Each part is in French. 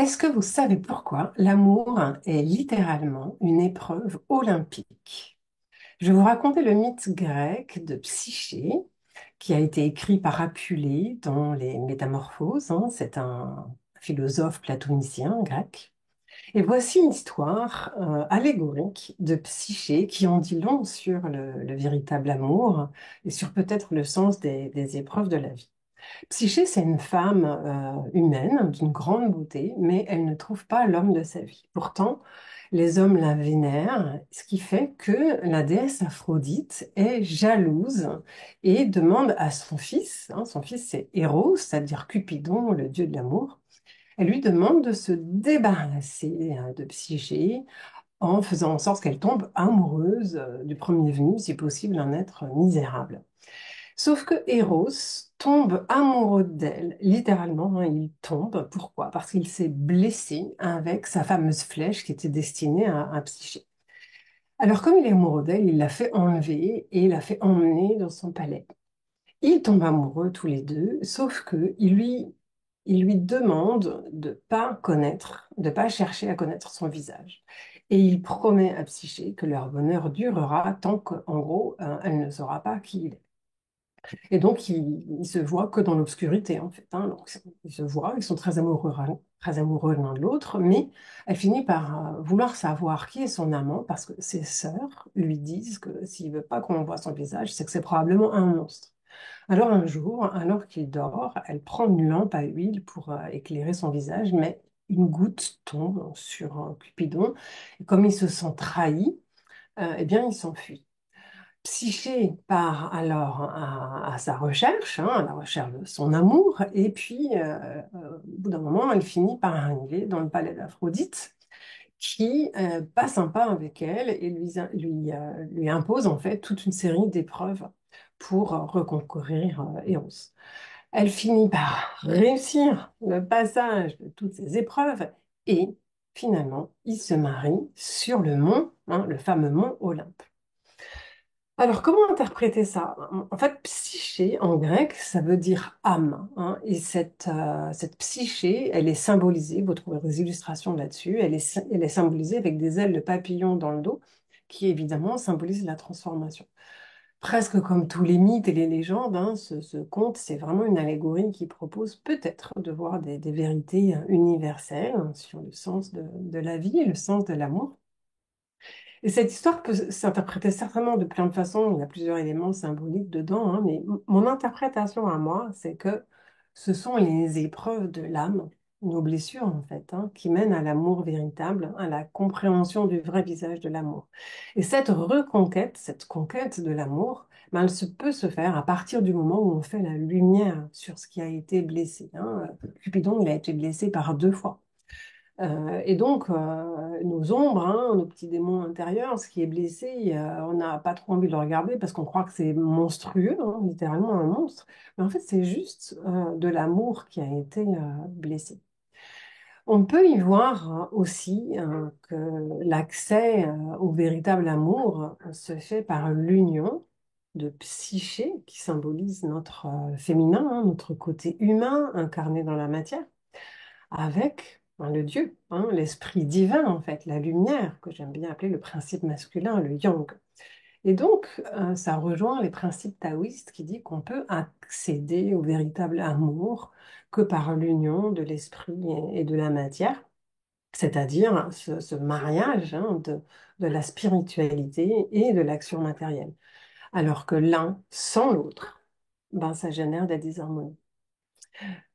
Est-ce que vous savez pourquoi l'amour est littéralement une épreuve olympique? Je vais vous raconter le mythe grec de Psyché, qui a été écrit par Apulée dans les Métamorphoses, hein. C'est un philosophe platonicien grec. Et voici une histoire allégorique de Psyché qui en dit long sur le véritable amour et sur peut-être le sens des épreuves de la vie. Psyché, c'est une femme humaine d'une grande beauté, mais elle ne trouve pas l'homme de sa vie. Pourtant, les hommes la vénèrent, ce qui fait que la déesse Aphrodite est jalouse et demande à son fils c'est Eros, c'est-à-dire Cupidon, le dieu de l'amour, elle lui demande de se débarrasser de Psyché en faisant en sorte qu'elle tombe amoureuse du premier venu, si possible un être misérable. Sauf que Eros tombe amoureux d'elle, littéralement, hein, il tombe. Pourquoi? Parce qu'il s'est blessé avec sa fameuse flèche qui était destinée à Psyché. Alors, comme il est amoureux d'elle, il l'a fait enlever et il l'a fait emmener dans son palais. Ils tombent amoureux tous les deux, sauf que il lui demande de pas connaître, de pas chercher à connaître son visage. Et il promet à Psyché que leur bonheur durera tant qu'en gros, elle ne saura pas qui il est. Et donc, ils se voient que dans l'obscurité, en fait, hein. Donc, ils se voient, ils sont très amoureux l'un de l'autre, mais elle finit par vouloir savoir qui est son amant parce que ses sœurs lui disent que s'il veut pas qu'on voit son visage, c'est que c'est probablement un monstre. Alors, un jour, alors qu'il dort, elle prend une lampe à huile pour éclairer son visage, mais une goutte tombe sur Cupidon. Et comme il se sent trahi, eh bien, il s'enfuit. Psyché part alors à sa recherche, hein, à la recherche de son amour, et puis au bout d'un moment, elle finit par arriver dans le palais d'Aphrodite, qui pas sympa avec elle et lui impose en fait toute une série d'épreuves pour reconquérir Eros. Elle finit par réussir le passage de toutes ces épreuves et finalement, ils se marient sur le mont, hein, le fameux mont Olympe. Alors, comment interpréter ça? En fait, psyché, en grec, ça veut dire âme, hein. Et cette psyché, elle est symbolisée, vous trouvez des illustrations là-dessus, elle est symbolisée avec des ailes de papillon dans le dos, qui évidemment symbolisent la transformation. Presque comme tous les mythes et les légendes, hein, ce conte, c'est vraiment une allégorie qui propose peut-être de voir des vérités universelles, hein, sur le sens de la vie et le sens de l'amour. Et cette histoire peut s'interpréter certainement de plein de façons. Il y a plusieurs éléments symboliques dedans, hein, mais mon interprétation à moi, c'est que ce sont les épreuves de l'âme, nos blessures en fait, hein, qui mènent à l'amour véritable, à la compréhension du vrai visage de l'amour. Et cette reconquête, cette conquête de l'amour, ben, peut se faire à partir du moment où on fait la lumière sur ce qui a été blessé, hein. Cupidon, il a été blessé par deux fois. Et donc, nos ombres, hein, nos petits démons intérieurs, ce qui est blessé, on n'a pas trop envie de le regarder parce qu'on croit que c'est monstrueux, hein, littéralement un monstre. Mais en fait, c'est juste de l'amour qui a été blessé. On peut y voir aussi que l'accès au véritable amour se fait par l'union de psyché, qui symbolise notre féminin, hein, notre côté humain incarné dans la matière avec le Dieu, hein, l'esprit divin en fait, la lumière, que j'aime bien appeler le principe masculin, le yang. Et donc, ça rejoint les principes taoïstes qui disent qu'on peut accéder au véritable amour que par l'union de l'esprit et de la matière, c'est-à-dire ce mariage, hein, de la spiritualité et de l'action matérielle. Alors que l'un sans l'autre, ben, ça génère des disharmonies.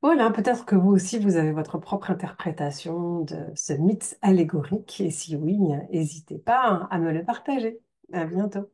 Voilà, peut-être que vous aussi, vous avez votre propre interprétation de ce mythe allégorique. Et si oui, n'hésitez pas à me le partager. À bientôt.